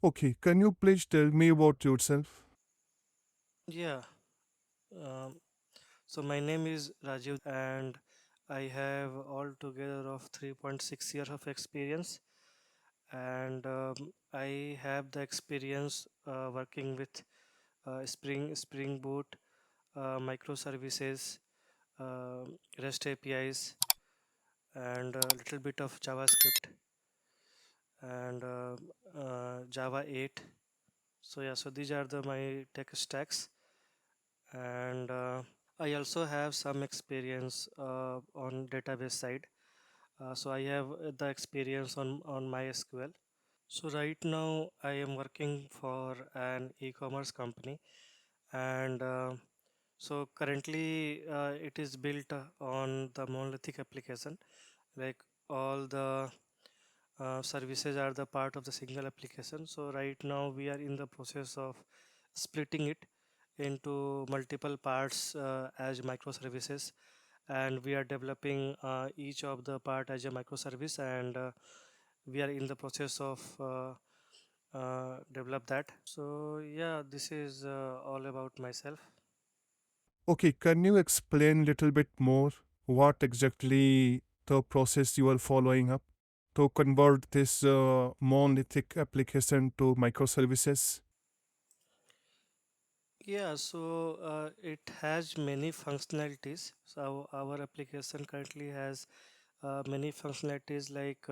Okay, can you please tell me about yourself? Yeah, um, so my name is Rajiv and I have altogether of 3.6 years of experience and I have the experience working with Spring Boot, microservices, uh, REST APIs and a little bit of JavaScript and Java 8. So yeah, so these are the my tech stacks and I also have some experience on database side. So I have the experience on MySQL. So right now I am working for an e-commerce company, and so currently it is built on the monolithic application. Like all the services are the part of the single application. So right now we are in the process of splitting it into multiple parts as microservices, and we are developing each of the part as a microservice, and we are in the process of develop that. So yeah, this is all about myself. Okay, can you explain little bit more what exactly the process you are following up to convert this monolithic application to microservices? Yeah, so it has many functionalities. So our application currently has many functionalities like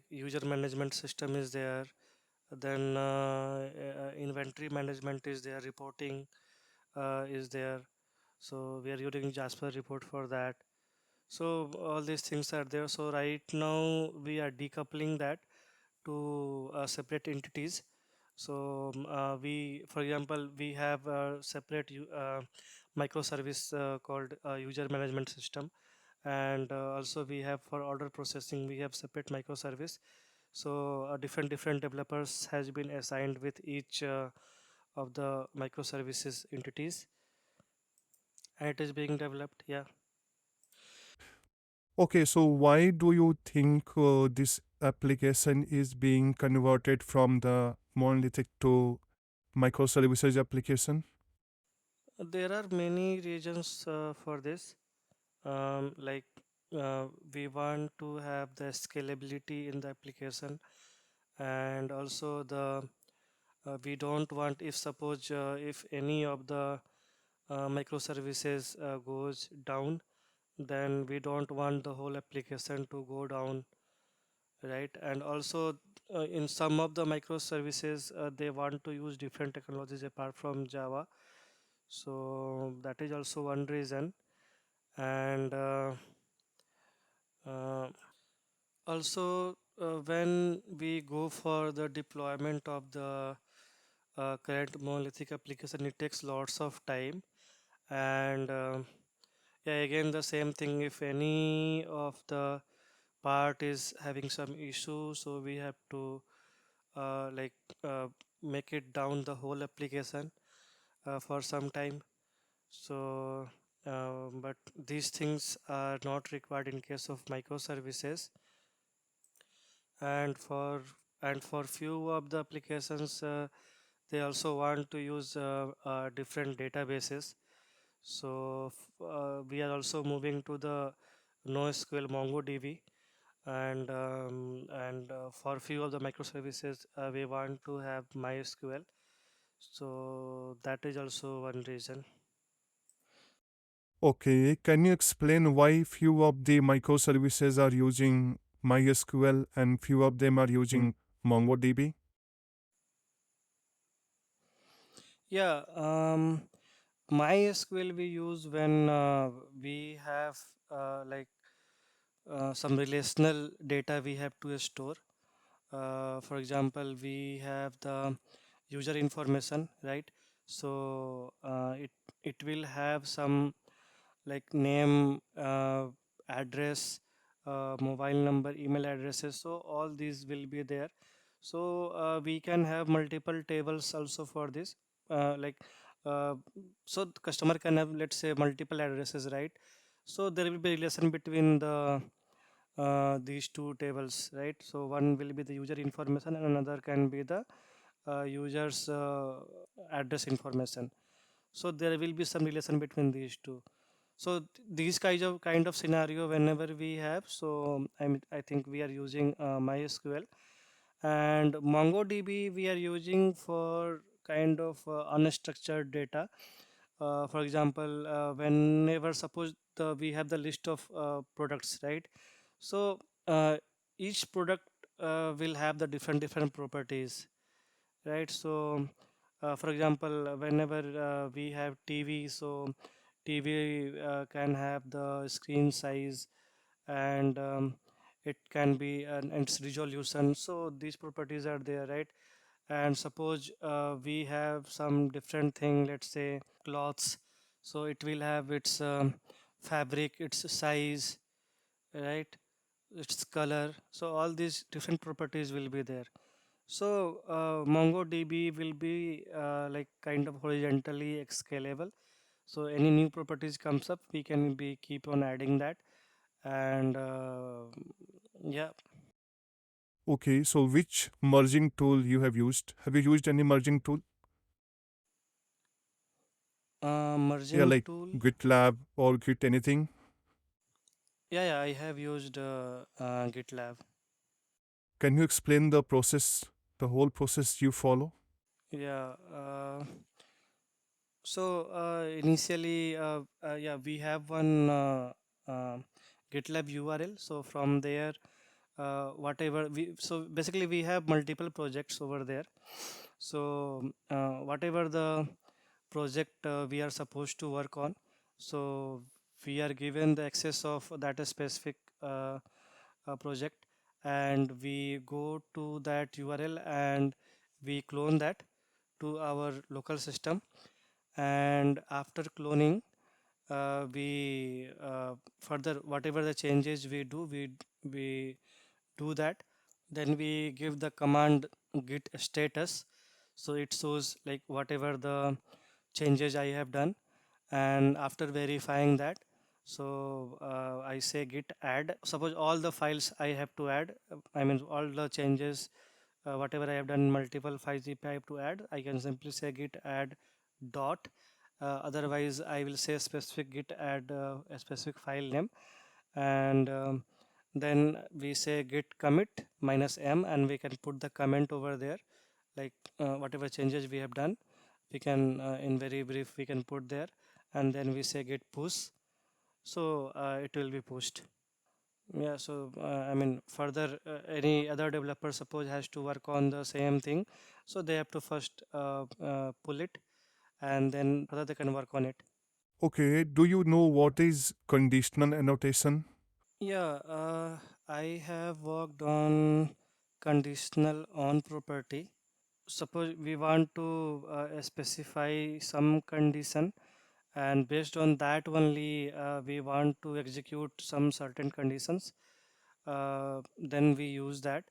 user management system is there, then inventory management is there, reporting is there. So we are using Jasper report for that. So all these things are there. So right now we are decoupling that to separate entities. So we, for example, we have a separate microservice called user management system, and also we have for order processing we have separate microservice. So different developers has been assigned with each of the microservices entities, and it is being developed. Yeah. Okay, so why do you think this application is being converted from the monolithic to microservices application? There are many reasons for this. Like we want to have the scalability in the application, and also the we don't want, if suppose if any of the microservices goes down, then we don't want the whole application to go down, right? And also in some of the microservices they want to use different technologies apart from Java, so that is also one reason. And uh, also when we go for the deployment of the current monolithic application, it takes lots of time. And yeah, again the same thing, if any of the part is having some issue, so we have to like make it down the whole application for some time. So but these things are not required in case of microservices. And for few of the applications they also want to use different databases. So we are also moving to the NoSQL MongoDB, and for few of the microservices we want to have MySQL. So that is also one reason. Okay, can you explain why few of the microservices are using MySQL and few of them are using MongoDB? Yeah, MySQL we use when we have like some relational data we have to store. For example, we have the user information, right? So it will have some like name, address, mobile number, email addresses. So all these will be there. So we can have multiple tables also for this. Like uh, so the customer can have, let's say, multiple addresses, right? So there will be relation between the these two tables, right? So one will be the user information and another can be the user's address information. So there will be some relation between these two. So these kind of scenario whenever we have, so I think we are using MySQL, and MongoDB we are using for kind of unstructured data. For example, whenever suppose we have the list of products, right? So each product will have the different properties, right? So for example, whenever we have TV, so TV can have the screen size, and it can be and its resolution. So these properties are there, right? And suppose we have some different thing, let's say cloths, so it will have its fabric, its size, right, its color. So all these different properties will be there. So MongoDB will be like kind of horizontally scalable. So any new properties comes up, we can be keep on adding that. And yeah. Okay, so which merging tool you have used? Have you used any merging tool? Yeah, Merging like tool. GitLab or Git anything? Yeah, I have used GitLab. Can you explain the process, the whole process you follow? Yeah. So initially, yeah, we have one GitLab URL. So from there, whatever we, so basically we have multiple projects over there. So whatever the project we are supposed to work on, so we are given the access of that specific project, and we go to that URL and we clone that to our local system. And after cloning, we further whatever the changes we do, we do that. Then we give the command git status, so it shows like whatever the changes I have done. And after verifying that, so I say git add, suppose all the files I have to add, I mean all the changes, whatever I have done, multiple files if I have to add, I can simply say git add dot. Otherwise I will say specific git add a specific file name. And then we say git commit minus m, and we can put the comment over there, like whatever changes we have done, we can in very brief we can put there. And then we say git push, so it will be pushed. Yeah, so I mean further any other developer suppose has to work on the same thing, so they have to first pull it, and then further they can work on it. Okay, do you know what is conditional annotation? Yeah, I have worked on conditional on property. Suppose we want to specify some condition, and based on that only we want to execute some certain conditions, then we use that.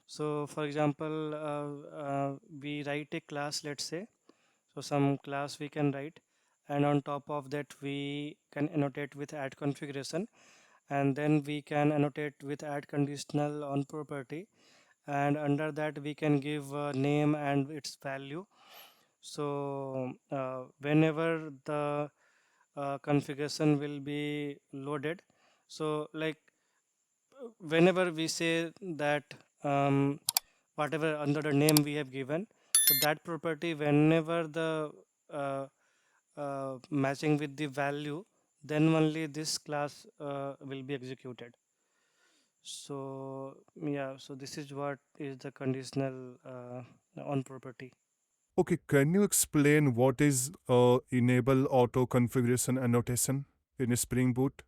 So for example, we write a class, let's say, so some class we can write, and on top of that we can annotate with add configuration, and then we can annotate with add conditional on property, and under that we can give a name and its value. So whenever the configuration will be loaded, so like whenever we say that um, whatever under the name we have given, so that property whenever the matching with the value, then only this class will be executed. So yeah, so this is what is the conditional on property. Okay, can you explain what is enable auto configuration annotation in Spring Boot?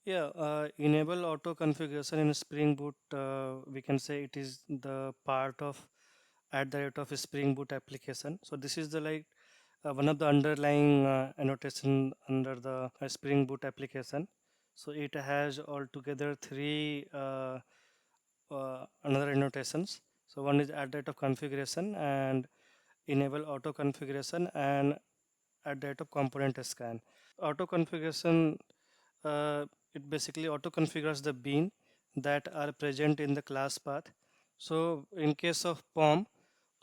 Yeah, enable auto configuration in Spring Boot. We can say it is the part of at the rate of Spring Boot application. So this is the like one of the underlying annotation under the Spring Boot application. So it has altogether three another annotations. So one is at the rate of configuration, and enable auto configuration, and at the rate of component scan. Auto configuration it basically auto configures the bean that are present in the class path. So in case of POM,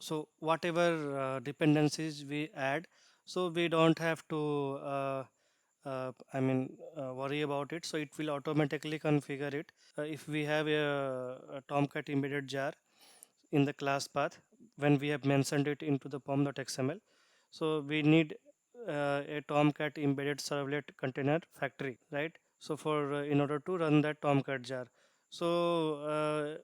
so whatever dependencies we add, so we don't have to worry about it, so it will automatically configure it. If we have a tomcat embedded jar in the class path, when we have mentioned it into the pom.xml, so we need a tomcat embedded servlet container factory, right? So for in order to run that tomcat jar, so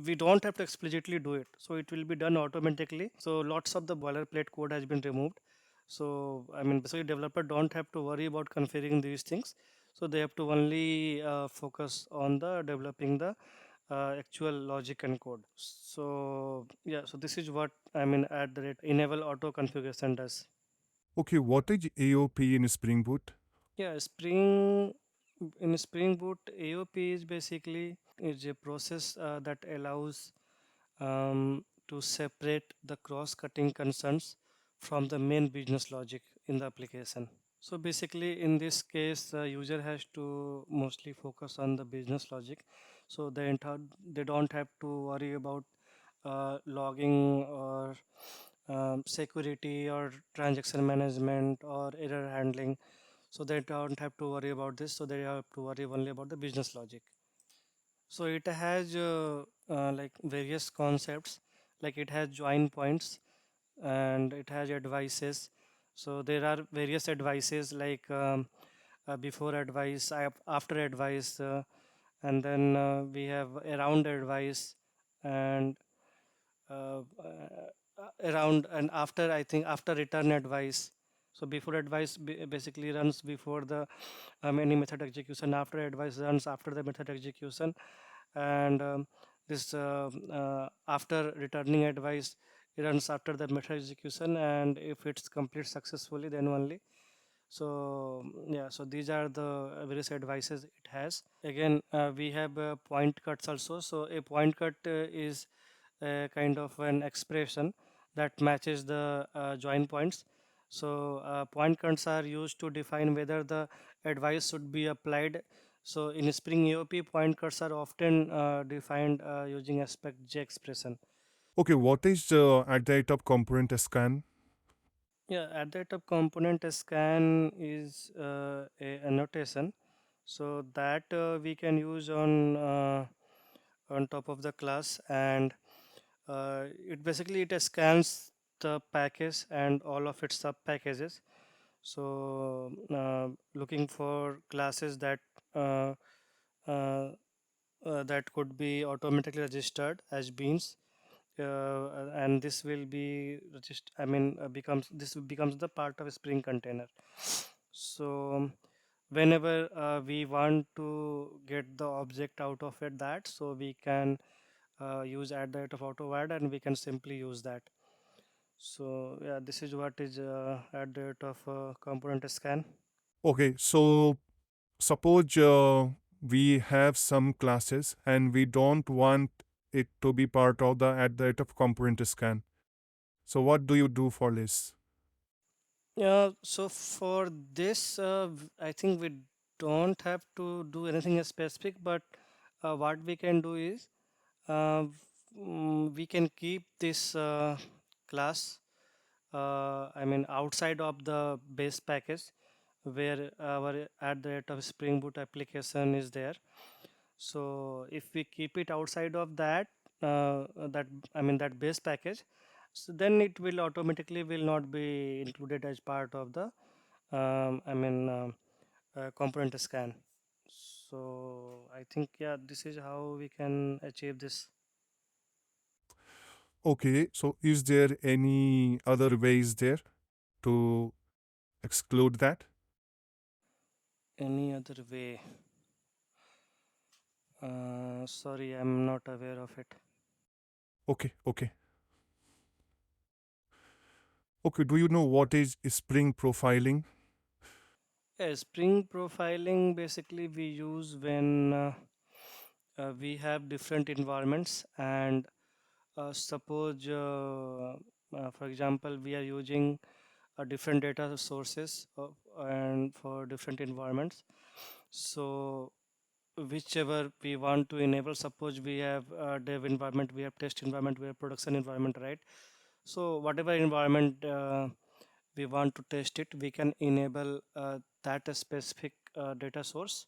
we don't have to explicitly do it, so it will be done automatically. So lots of the boilerplate code has been removed. So basically developer don't have to worry about configuring these things, so they have to only focus on the developing the actual logic and code. So yeah, so this is what at the rate enable auto configuration does. Okay, what is AOP in Spring Boot? Yeah, Spring in Spring Boot, AOP is basically is a process that allows to separate the cross-cutting concerns from the main business logic in the application. So basically, in this case, the user has to mostly focus on the business logic. So they don't have to worry about logging or security or transaction management or error handling. So they don't have to worry about this. So they have to worry only about the business logic. So it has like various concepts, like it has join points and it has advices. So there are various advices like before advice, after advice, and then we have around advice and around and after, I think after return advice. So before advice basically runs before the any method execution, after advice runs after the method execution, and this after returning advice it runs after the method execution, and if it's complete successfully then only. So yeah, so these are the various advices it has. Again, we have point cuts also. So a point cut is a kind of an expression that matches the join points. So point cuts are used to define whether the advice should be applied. So in Spring AOP, point cuts are often defined using aspect J expression. Okay, what is at the rate of component scan? Yeah, at the top component scan is a annotation, so that we can use on top of the class, and it basically it scans the package and all of its sub packages. So looking for classes uh, uh, that could be automatically registered as beans, and this will be just becomes this becomes the part of a Spring container. So whenever we want to get the object out of it, that so we can use add the rate of auto add, and we can simply use that. So yeah, this is what is add the rate of component scan. Okay, so suppose we have some classes and we don't want it to be part of the at the rate of component scan. So what do you do for this? Yeah, so for this, I think we don't have to do anything specific, but what we can do is we can keep this class, outside of the base package where our at the rate of Spring Boot application is there. So if we keep it outside of that, that that base package, so then it will automatically will not be included as part of the um, I mean component scan. So I think yeah, this is how we can achieve this. Okay, so is there any other ways there to exclude that? Any other way? Sorry, I'm not aware of it. Okay, okay. Okay, do you know what is Spring profiling? Yeah, Spring profiling basically we use when we have different environments, and suppose for example we are using different data sources and for different environments. So whichever we want to enable, suppose we have dev environment, we have test environment, we have production environment, right? So whatever environment we want to test it, we can enable that specific data source.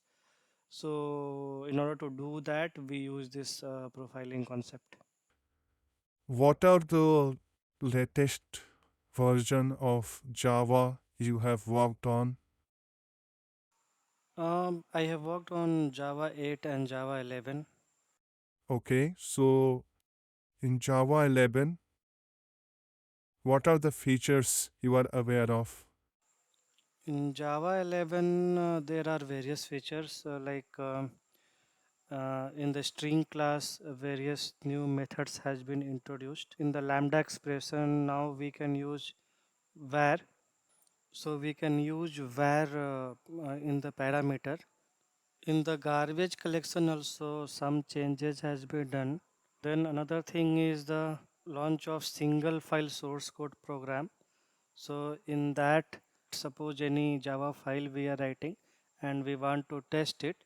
So in order to do that, we use this profiling concept. What are the latest version of Java you have worked on? I have worked on Java 8 and Java 11. Okay, so in Java 11, what are the features you are aware of? In Java 11, there are various features in the string class, various new methods has been introduced. In the lambda expression, now we can use var. So we can use var in the parameter. In the garbage collection also some changes has been done. Then another thing is the launch of single file source code program. So in that, suppose any Java file we are writing and we want to test it,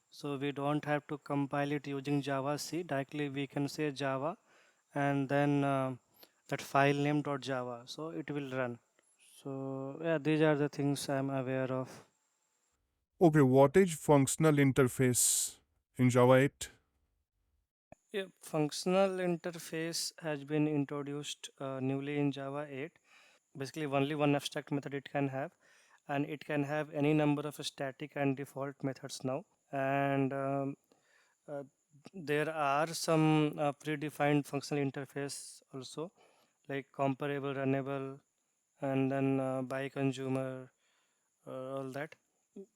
so we don't have to compile it using Java C. Directly we can say Java and then that file name .java, so it will run. So yeah, these are the things I'm aware of. Okay, what is functional interface in Java 8? Yeah, functional interface has been introduced newly in Java 8. Basically, only one abstract method it can have, and it can have any number of static and default methods now. And uh, there are some predefined functional interface also, like comparable, runnable, and then by consumer, all that.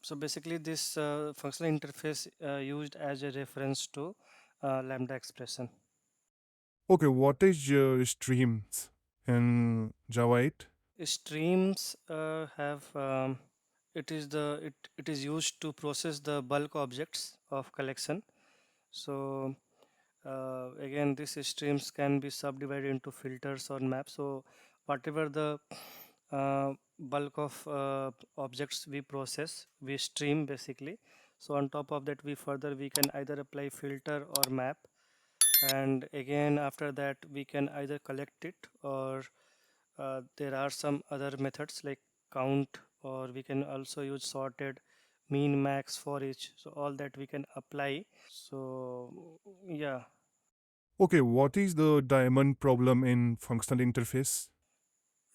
So basically, this functional interface used as a reference to lambda expression. Okay, what is streams in Java 8? Streams have it is used to process the bulk objects of collection. So again, these streams can be subdivided into filters or maps. So whatever the bulk of objects we process, we stream basically. So on top of that, we can either apply filter or map, and again after that we can either collect it, or there are some other methods like count, or we can also use sorted, mean, max, for each, so all that we can apply. So yeah. Okay, what is the diamond problem in functional interface?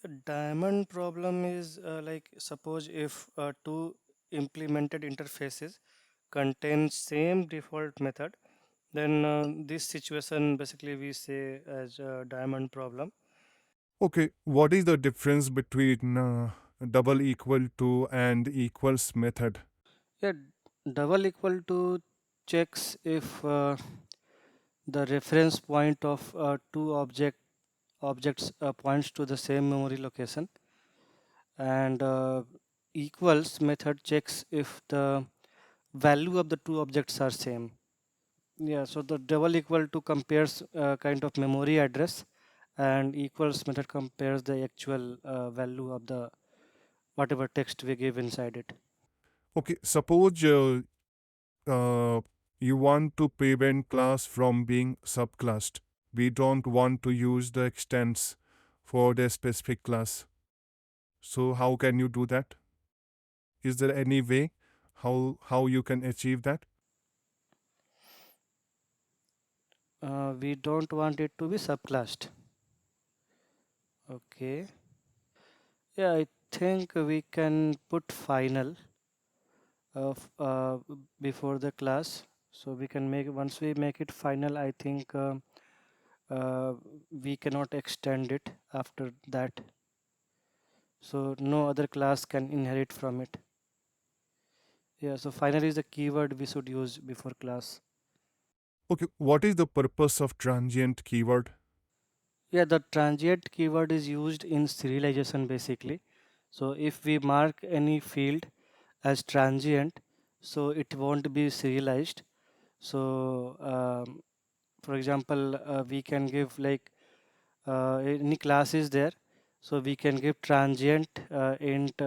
A diamond problem is like suppose if two implemented interfaces contain same default method, then this situation basically we say as a diamond problem. Okay, what is the difference between double equal to and equals method? Yeah, double equal to checks if the reference point of two objects points to the same memory location, and equals method checks if the value of the two objects are same. Yeah, so the double equal to compares kind of memory address, and equals method compares the actual value of the whatever text we give inside it. Okay, suppose uh, you want to prevent class from being subclassed. We don't want to use the extents for the specific class. So how can you do that? Is there any way how you can achieve that? We don't want it to be subclassed. Okay. Yeah, I think we can put final of before the class. So we can make, once we make it final, I think uh, we cannot extend it after that. So no other class can inherit from it. Yeah, so final is the keyword we should use before class. Okay, what is the purpose of transient keyword? Yeah, the transient keyword is used in serialization basically. So if we mark any field as transient, so it won't be serialized. So for example, we can give like any class is there, so we can give transient int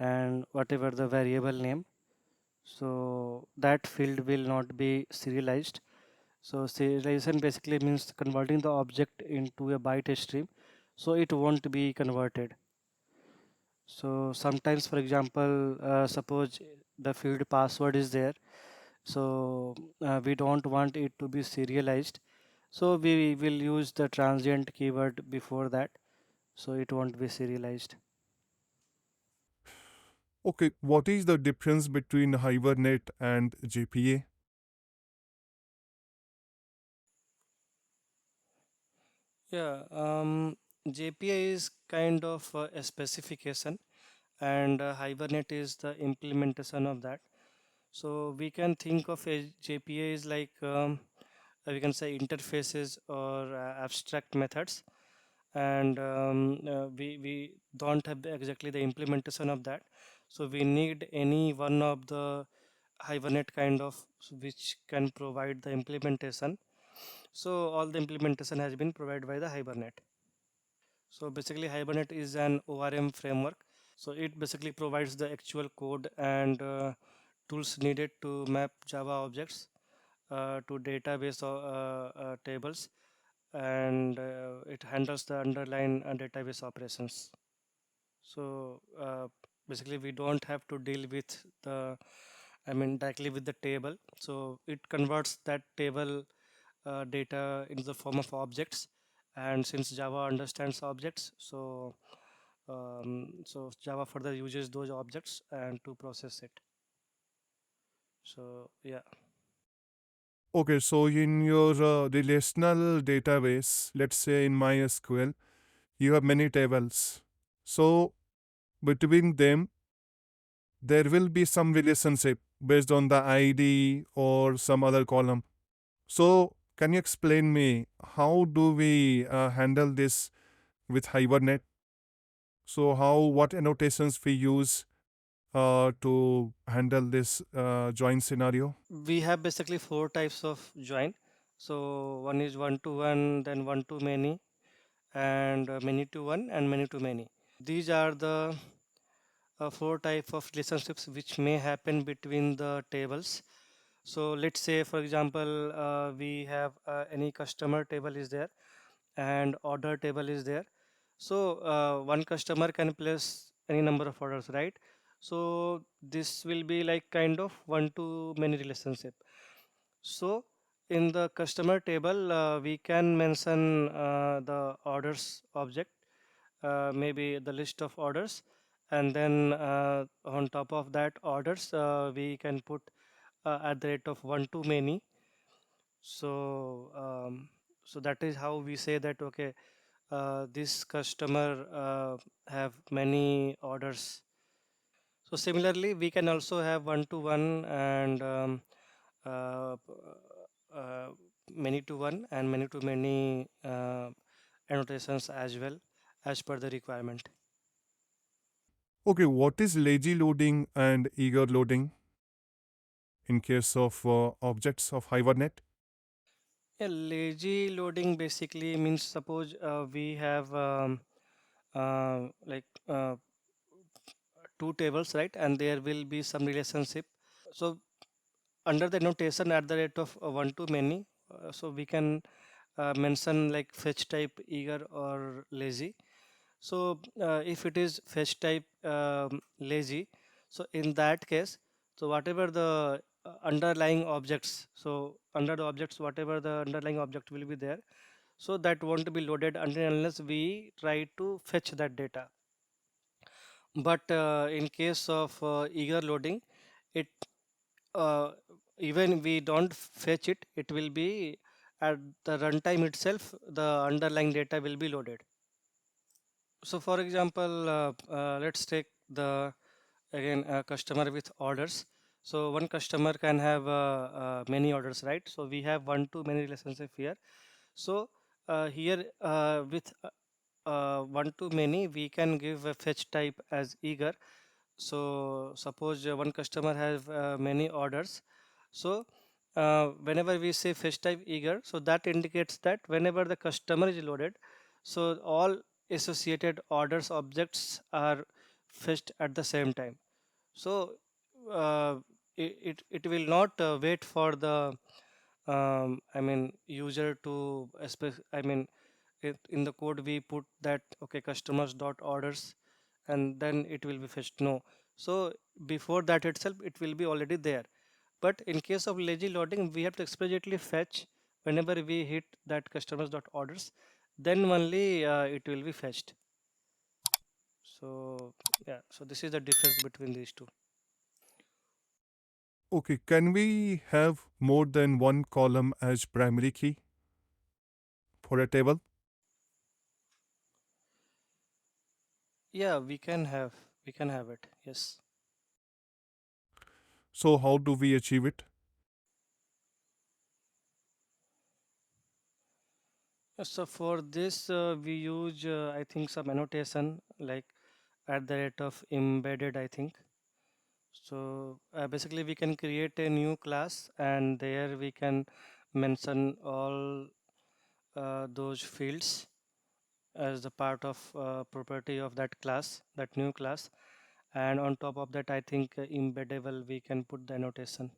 and whatever the variable name. So that field will not be serialized. So serialization basically means converting the object into a byte stream, so it won't be converted. So sometimes, for example, suppose the field password is there, so we don't want it to be serialized, so we will use the transient keyword before that, so it won't be serialized. Okay, what is the difference between Hibernate and JPA? Yeah, JPA is kind of a specification, and Hibernate is the implementation of that. So we can think of a JPA is like we can say interfaces or abstract methods, and we don't have exactly the implementation of that. So we need any one of the Hibernate kind of which can provide the implementation. So all the implementation has been provided by the Hibernate. So basically Hibernate is an ORM framework. So it basically provides the actual code and tools needed to map Java objects to database tables, and it handles the underlying database operations. So basically we don't have to deal with the, I mean, directly with the table. So it converts that table data in the form of objects, and since Java understands objects, so so Java further uses those objects and to process it. So yeah. Okay, so in your relational database, let's say in MySQL, you have many tables. So between them, there will be some relationship based on the ID or some other column. So can you explain me how do we handle this with Hibernate? So how what annotations we use to handle this join scenario? We have basically four types of join. So one is one to one, then one to many, and many to one, and many to many. These are the four type of relationships which may happen between the tables. So let's say, for example, we have any customer table is there and order table is there. So one customer can place any number of orders, right? So this will be like kind of one to many relationship. So in the customer table, we can mention the orders object, maybe the list of orders, and then on top of that orders, we can put at the rate of one to many. So so that is how we say that, okay, this customer have many orders. So similarly, we can also have one to one and uh, p- uh, many to one and many to many annotations as well as per the requirement. Okay, what is lazy loading and eager loading in case of objects of Hibernate? Yeah, lazy loading basically means suppose we have like two tables, right, and there will be some relationship. So under the notation at the rate of one to many, so we can mention like fetch type eager or lazy. So if it is fetch type lazy, so in that case, so whatever the underlying objects, so under the objects whatever the underlying object will be there, so that won't be loaded until unless we try to fetch that data. But in case of eager loading, it uh, even we don't fetch it, it will be at the runtime itself, the underlying data will be loaded. So for example, let's take the again a customer with orders. So one customer can have many orders, right? So we have one to many relationship here. So here with one to many, we can give a fetch type as eager. So suppose one customer has many orders. So whenever we say fetch type eager, so that indicates that whenever the customer is loaded, so all associated orders objects are fetched at the same time. So uh, it will not wait for the I mean user to I mean in the code we put that okay customers dot orders and then it will be fetched. No, so before that itself it will be already there. But in case of lazy loading, we have to explicitly fetch whenever we hit that customers dot orders, then only it will be fetched. So yeah, so this is the difference between these two. Okay, can we have more than one column as primary key for a table? Yeah, we can have it. Yes. So how do we achieve it? So for this, we use I think some annotation like at the rate of embedded. I think so. Basically, we can create a new class, and there we can mention all those fields as the part of property of that class, that new class. And on top of that, I think embeddable we can put the annotation.